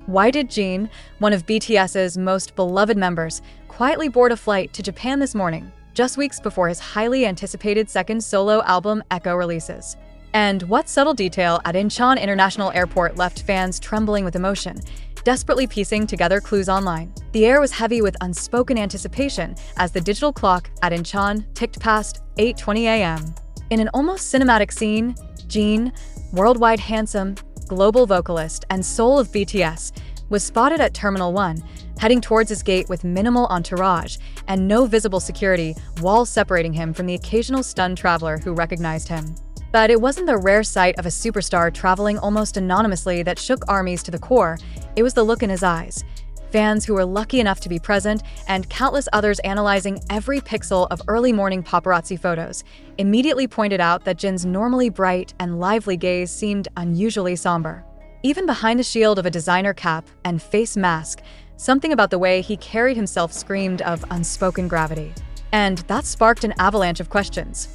Why did Jin, one of BTS's most beloved members, quietly board a flight to Japan this morning, just weeks before his highly anticipated second solo album Echo releases? And what subtle detail at Incheon International Airport left fans trembling with emotion, desperately piecing together clues online? The air was heavy with unspoken anticipation as the digital clock at Incheon ticked past 8:20 a.m. In an almost cinematic scene, Jin, worldwide handsome, global vocalist and soul of BTS, was spotted at Terminal 1, heading towards his gate with minimal entourage and no visible security walls separating him from the occasional stunned traveler who recognized him. But it wasn't the rare sight of a superstar traveling almost anonymously that shook armies to the core, it was the look in his eyes. Fans who were lucky enough to be present, and countless others analyzing every pixel of early morning paparazzi photos, immediately pointed out that Jin's normally bright and lively gaze seemed unusually somber. Even behind the shield of a designer cap and face mask, something about the way he carried himself screamed of unspoken gravity. And that sparked an avalanche of questions.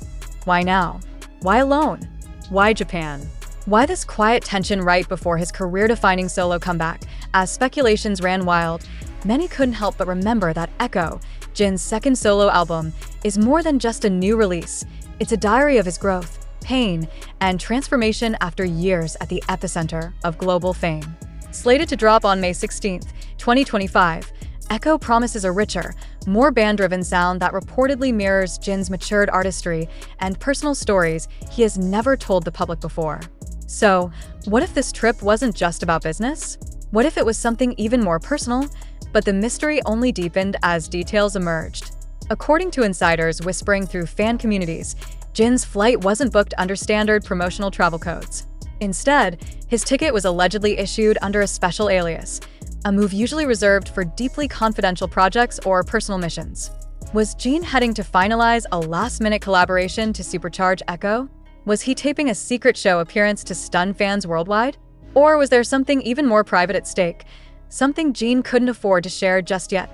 Why now? Why alone? Why Japan? Why this quiet tension right before his career-defining solo comeback? As speculations ran wild, many couldn't help but remember that Echo, Jin's second solo album, is more than just a new release. It's a diary of his growth, pain, and transformation after years at the epicenter of global fame. Slated to drop on May 16, 2025, Echo promises a richer, more band-driven sound that reportedly mirrors Jin's matured artistry and personal stories he has never told the public before. So, what if this trip wasn't just about business? What if it was something even more personal? But the mystery only deepened as details emerged. According to insiders whispering through fan communities, Jin's flight wasn't booked under standard promotional travel codes. Instead, his ticket was allegedly issued under a special alias, a move usually reserved for deeply confidential projects or personal missions. Was Jin heading to finalize a last-minute collaboration to supercharge Echo? Was he taping a secret show appearance to stun fans worldwide? Or was there something even more private at stake? Something Jin couldn't afford to share just yet?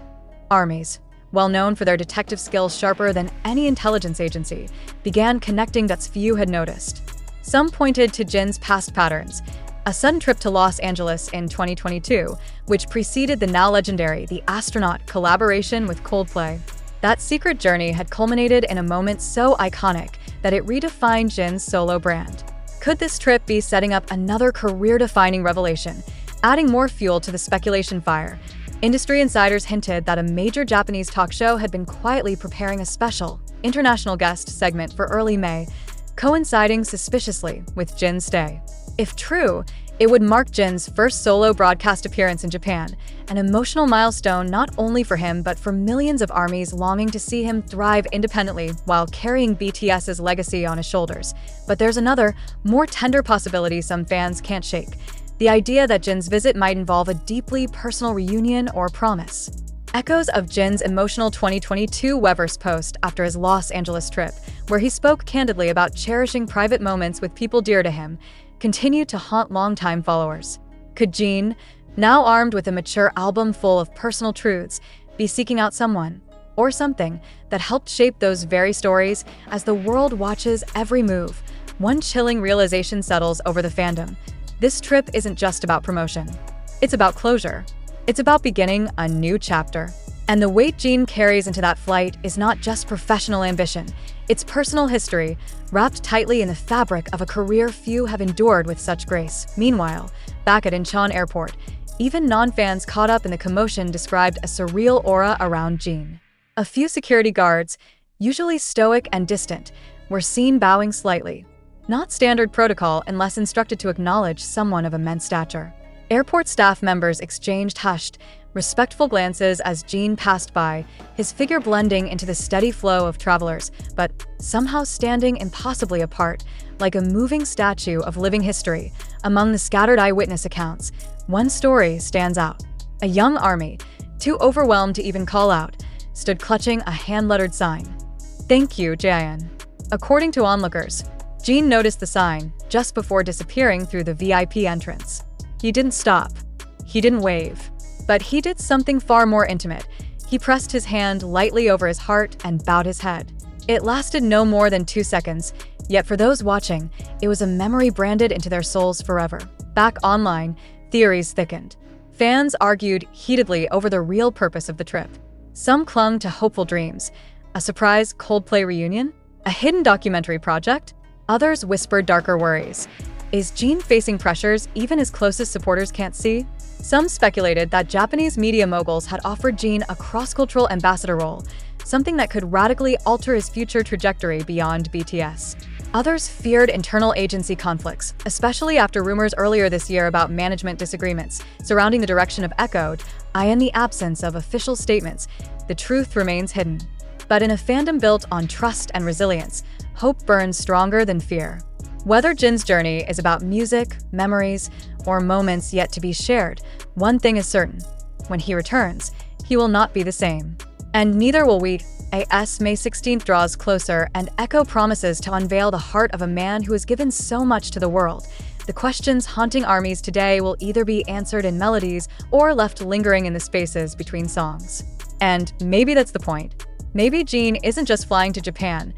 Armies, well known for their detective skills sharper than any intelligence agency, began connecting dots few had noticed. Some pointed to Jin's past patterns, a sudden trip to Los Angeles in 2022, which preceded the now legendary The Astronaut collaboration with Coldplay. That secret journey had culminated in a moment so iconic that it redefined Jin's solo brand. Could this trip be setting up another career-defining revelation, adding more fuel to the speculation fire? Industry insiders hinted that a major Japanese talk show had been quietly preparing a special, international guest segment for early May, coinciding suspiciously with Jin's stay. If true, it would mark Jin's first solo broadcast appearance in Japan, an emotional milestone not only for him but for millions of armies longing to see him thrive independently while carrying BTS's legacy on his shoulders. But there's another, more tender possibility some fans can't shake: the idea that Jin's visit might involve a deeply personal reunion or promise. Echoes of Jin's emotional 2022 Weverse post after his Los Angeles trip, where he spoke candidly about cherishing private moments with people dear to him, continue to haunt longtime followers. Could Jin, now armed with a mature album full of personal truths, be seeking out someone, or something, that helped shape those very stories? As the world watches every move, one chilling realization settles over the fandom. This trip isn't just about promotion. It's about closure. It's about beginning a new chapter. And the weight Jin carries into that flight is not just professional ambition, it's personal history, wrapped tightly in the fabric of a career few have endured with such grace. Meanwhile, back at Incheon Airport, even non-fans caught up in the commotion described a surreal aura around Jin. A few security guards, usually stoic and distant, were seen bowing slightly. Not standard protocol unless instructed to acknowledge someone of immense stature. Airport staff members exchanged hushed, respectful glances as Jin passed by, his figure blending into the steady flow of travelers, but somehow standing impossibly apart, like a moving statue of living history. Among the scattered eyewitness accounts, one story stands out. A young army, too overwhelmed to even call out, stood clutching a hand-lettered sign. "Thank you, Jimin." According to onlookers, Jin noticed the sign just before disappearing through the VIP entrance. He didn't stop. He didn't wave. But he did something far more intimate. He pressed his hand lightly over his heart and bowed his head. It lasted no more than 2 seconds, yet for those watching, it was a memory branded into their souls forever. Back online, theories thickened. Fans argued heatedly over the real purpose of the trip. Some clung to hopeful dreams, a surprise Coldplay reunion, a hidden documentary project. Others whispered darker worries. Is Jin facing pressures even his closest supporters can't see? Some speculated that Japanese media moguls had offered Jin a cross-cultural ambassador role, something that could radically alter his future trajectory beyond BTS. Others feared internal agency conflicts, especially after rumors earlier this year about management disagreements surrounding the direction of EXO. In the absence of official statements, the truth remains hidden. But in a fandom built on trust and resilience, hope burns stronger than fear. Whether Jin's journey is about music, memories, or moments yet to be shared, one thing is certain. When he returns, he will not be the same. And neither will we. As May 16th draws closer and EXO promises to unveil the heart of a man who has given so much to the world, the questions haunting ARMYs today will either be answered in melodies or left lingering in the spaces between songs. And maybe that's the point. Maybe Jin isn't just flying to Japan.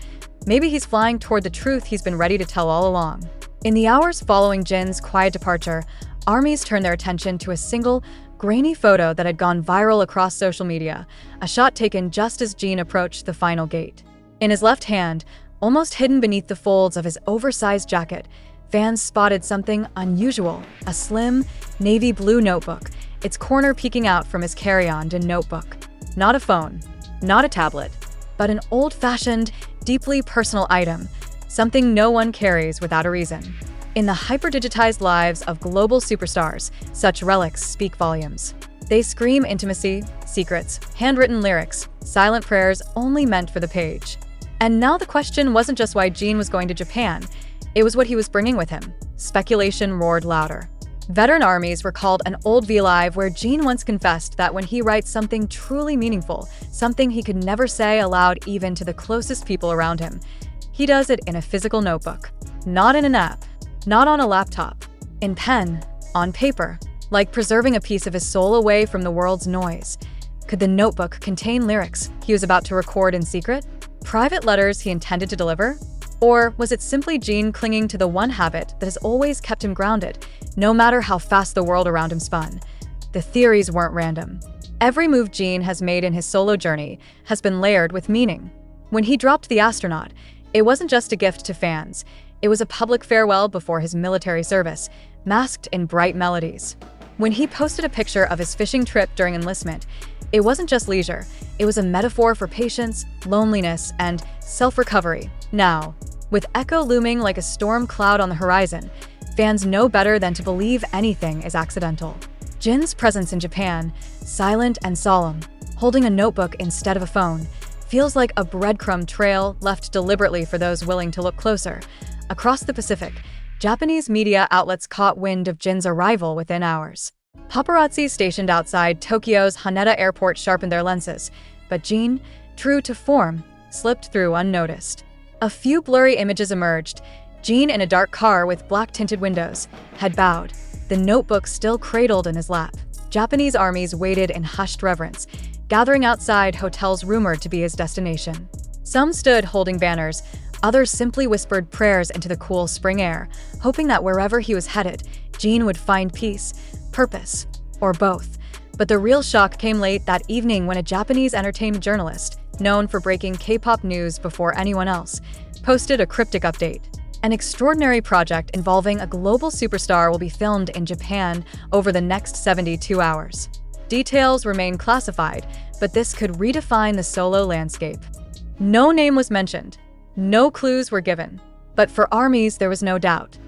Maybe he's flying toward the truth he's been ready to tell all along. In the hours following Jin's quiet departure, ARMYs turned their attention to a single, grainy photo that had gone viral across social media, a shot taken just as Jin approached the final gate. In his left hand, almost hidden beneath the folds of his oversized jacket, fans spotted something unusual, a slim, navy blue notebook, its corner peeking out from his carry-on notebook. Not a phone, not a tablet, but an old-fashioned, deeply personal item, something no one carries without a reason. In the hyper-digitized lives of global superstars, such relics speak volumes. They scream intimacy, secrets, handwritten lyrics, silent prayers only meant for the page. And now the question wasn't just why Jin was going to Japan, it was what he was bringing with him. Speculation roared louder. Veteran ARMYs recalled an old V-Live where Jin once confessed that when he writes something truly meaningful, something he could never say aloud even to the closest people around him, he does it in a physical notebook. Not in an app, not on a laptop, in pen, on paper, like preserving a piece of his soul away from the world's noise. Could the notebook contain lyrics he was about to record in secret? Private letters he intended to deliver? Or was it simply Jin clinging to the one habit that has always kept him grounded, no matter how fast the world around him spun? The theories weren't random. Every move Jin has made in his solo journey has been layered with meaning. When he dropped the astronaut, it wasn't just a gift to fans. It was a public farewell before his military service, masked in bright melodies. When he posted a picture of his fishing trip during enlistment, it wasn't just leisure. It was a metaphor for patience, loneliness, and self-recovery. Now, with EXO looming like a storm cloud on the horizon, fans know better than to believe anything is accidental. Jin's presence in Japan, silent and solemn, holding a notebook instead of a phone, feels like a breadcrumb trail left deliberately for those willing to look closer. Across the Pacific, Japanese media outlets caught wind of Jin's arrival within hours. Paparazzi stationed outside Tokyo's Haneda airport sharpened their lenses, but Jin, true to form, slipped through unnoticed. A few blurry images emerged. Jin in a dark car with black-tinted windows had bowed, the notebook still cradled in his lap. Japanese ARMYs waited in hushed reverence, gathering outside hotels rumored to be his destination. Some stood holding banners, others simply whispered prayers into the cool spring air, hoping that wherever he was headed, Jin would find peace, purpose, or both. But the real shock came late that evening when a Japanese entertainment journalist, known for breaking K-pop news before anyone else, posted a cryptic update. An extraordinary project involving a global superstar will be filmed in Japan over the next 72 hours. Details remain classified, but this could redefine the solo landscape. No name was mentioned. No clues were given. But for ARMYs, there was no doubt.